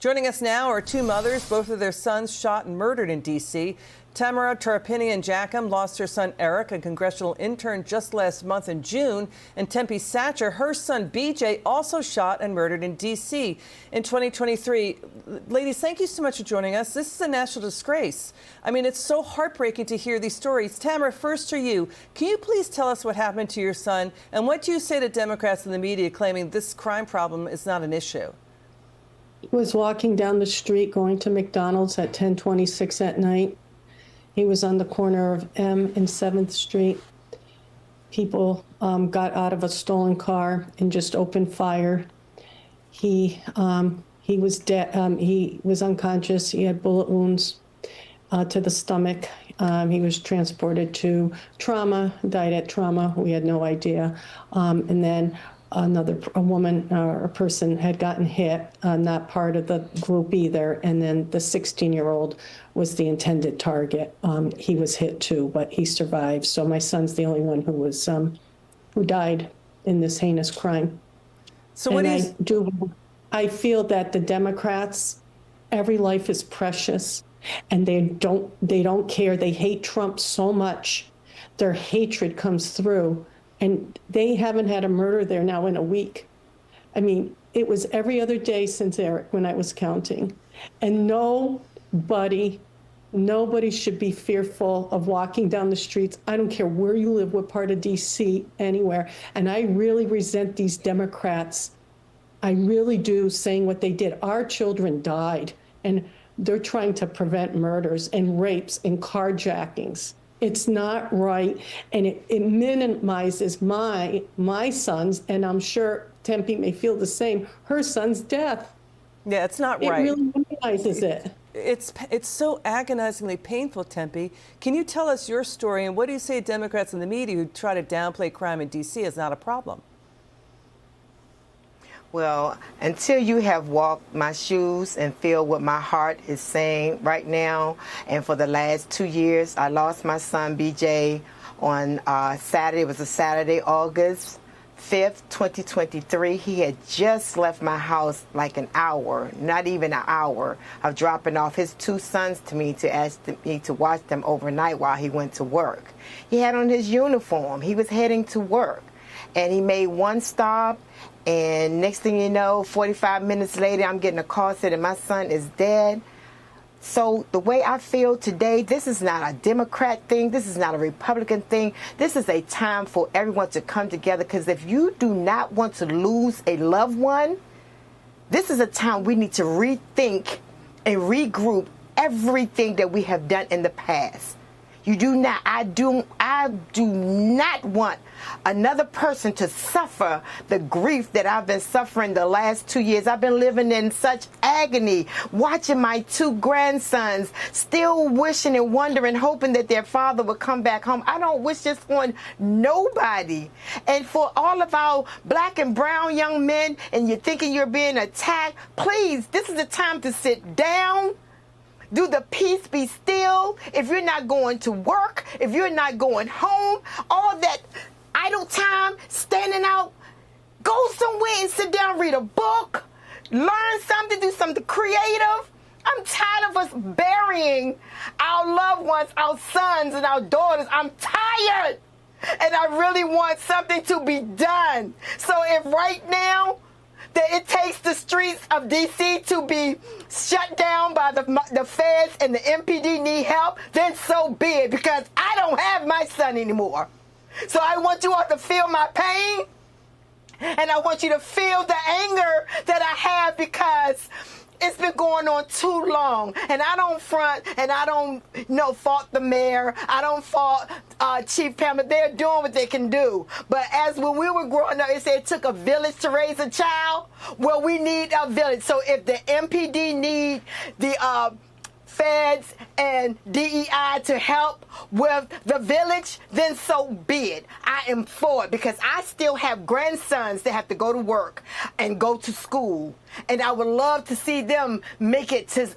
Joining us now are two mothers, both of their sons shot and murdered in D.C. Tamara Tarpinian-Jachym lost her son Eric, a congressional intern, just last month in June. And Tempe Satcher, her son BJ, also shot and murdered in D.C. in 2023. Ladies, thank you so much for joining us. This is a national disgrace. I mean, it's so heartbreaking to hear these stories. Tamara, first to you. Can you please tell us what happened to your son? And what do you say to Democrats and the media claiming this crime problem is not an issue? He was walking down the street going to McDonald's at 10:26 at night. He was on the corner of M and 7th Street. People got out of a stolen car and just opened fire. He was dead. He was unconscious. He had bullet wounds to the stomach. He was transported to trauma, died at trauma. We had no idea. And then a woman or a person had gotten hit, not part of the group either, and then the 16-year-old was the intended target. He was hit too, but he survived. So my son's the only one who died in this heinous crime. So what I feel that the Democrats, every life is precious, and they don't care. They hate Trump so much, their hatred comes through. And they haven't had a murder there now in a week. I mean, it was every other day since Eric when I was counting. And nobody should be fearful of walking down the streets. I don't care where you live, what part of D.C., anywhere. And I really resent these Democrats. I really do, saying what they did. Our children died, and they're trying to prevent murders and rapes and carjackings. It's not right, and it minimizes my son's, and I'm sure Tempe may feel the same, her son's death. Yeah, it's not right. It really minimizes it. It's so agonizingly painful, Tempe. Can you tell us your story, and what do you say to Democrats and the media who try to downplay crime in D.C. is not a problem? Well, until you have walked my shoes and feel what my heart is saying right now, and for the last 2 years, I lost my son, BJ, on Saturday. It was a Saturday, August 5th, 2023. He had just left my house like an hour, not even an hour, of dropping off his two sons to me to ask me to watch them overnight while he went to work. He had on his uniform. He was heading to work, and he made one stop. And next thing you know, 45 minutes later, I'm getting a call saying my son is dead. So the way I feel today, this is not a Democrat thing. This is not a Republican thing. This is a time for everyone to come together, because if you do not want to lose a loved one, this is a time we need to rethink and regroup everything that we have done in the past. I do not want another person to suffer the grief that I've been suffering the last 2 years. I've been living in such agony, watching my two grandsons, still wishing and wondering, hoping that their father would come back home. I don't wish this on nobody. And for all of our black and brown young men, and you're thinking you're being attacked, please, this is the time to sit down. Do the peace be still. If you're not going to work, if you're not going home, all that idle time, standing out, go somewhere and sit down, read a book, learn something, do something creative. I'm tired of us burying our loved ones, our sons and our daughters. I'm tired. And I really want something to be done. So if right now that it takes the streets of D.C. to be shut down by the feds and the MPD need help, then so be it, because I don't have my son anymore. So I want you all to feel my pain, and I want you to feel the anger that I have, because it's been going on too long. And I don't front, and I don't fault the mayor. I don't fault Chief Pamela. They're doing what they can do. But as when we were growing up, it said it took a village to raise a child. Well, we need a village. So if the MPD need the feds and DEI to help with the village, then so be it. I am for it, because I still have grandsons that have to go to work and go to school. And I would love to see them make it to,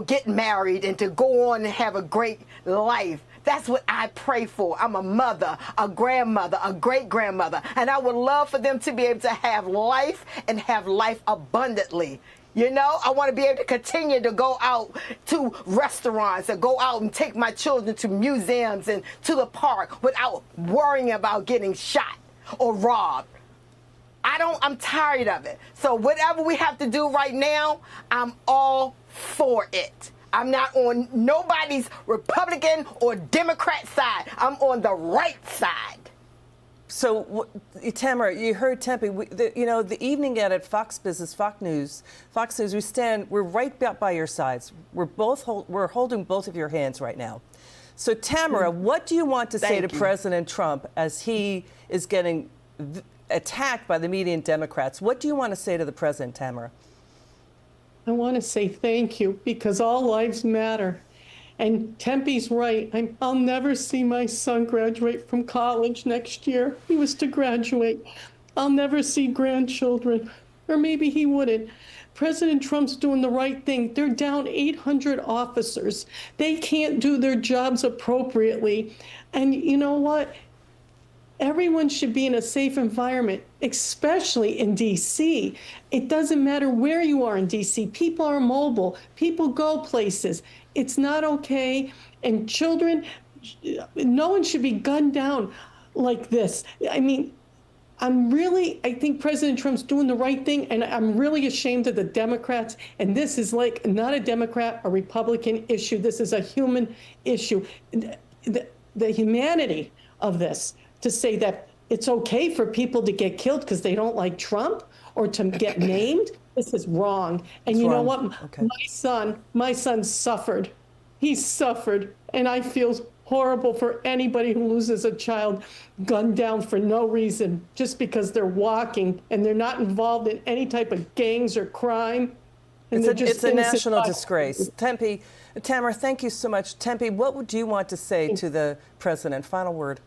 get married and to go on and have a great life. That's what I pray for. I'm a mother, a grandmother, a great-grandmother, and I would love for them to be able to have life and have life abundantly. You know, I want to be able to continue to go out to restaurants and go out and take my children to museums and to the park without worrying about getting shot or robbed. I'm tired of it. So whatever we have to do right now, I'm all for it. I'm not on nobody's Republican or Democrat side. I'm on the right side. So, Tamara, you heard Tempe. The evening edit, Fox Business, Fox News, we're right by your sides. We're holding both of your hands right now. So, Tamara, what do you want to say to President Trump as he is getting attacked by the media and Democrats? What do you want to say to the president, Tamara? I want to say thank you, because all lives matter. And Tempe's right. I'll never see my son graduate from college next year. He was to graduate. I'll never see grandchildren. Or maybe he wouldn't. President Trump's doing the right thing. They're down 800 officers. They can't do their jobs appropriately. And you know what? Everyone should be in a safe environment, especially in D.C. It doesn't matter where you are in D.C. People are mobile. People go places. It's not okay. And children, no one should be gunned down like this. I mean, I think President Trump's doing the right thing, and I'm really ashamed of the Democrats. And this is like not a Democrat or Republican issue. This is a human issue. The humanity of this, to say that it's okay for people to get killed because they don't like Trump or to get named, this is wrong. And you know what? Okay. My son suffered. He suffered. And I feel horrible for anybody who loses a child gunned down for no reason, just because they're walking and they're not involved in any type of gangs or crime. And it's a national disgrace. Tempe, Tamara, thank you so much. Tempe, what would you want to say to the president? Final word.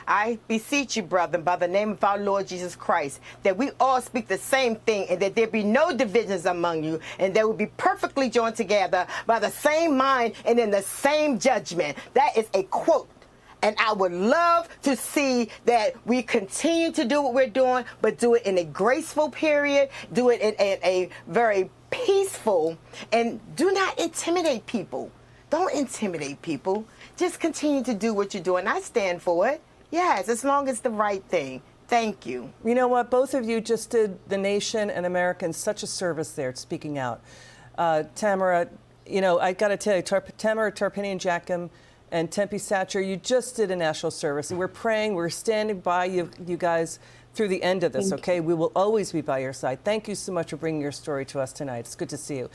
I beseech you, brethren, by the name of our Lord Jesus Christ, that we all speak the same thing, and that there be no divisions among you, and they will be perfectly joined together by the same mind and in the same judgment. That is a quote. And I would love to see that we continue to do what we're doing, but do it in a graceful period, do it in a very peaceful, and do not intimidate people. Don't intimidate people. Just continue to do what you're doing. I stand for it. Yes, as long as the right thing. Thank you. You know what? Both of you just did the nation and Americans such a service there, speaking out. Tamara, I got to tell you, Tamara, Tarpinian-Jachym, and Tempe, Satcher, you just did a national service. And we're praying, we're standing by you guys through the end of this, okay? We will always be by your side. Thank you so much for bringing your story to us tonight. It's good to see you.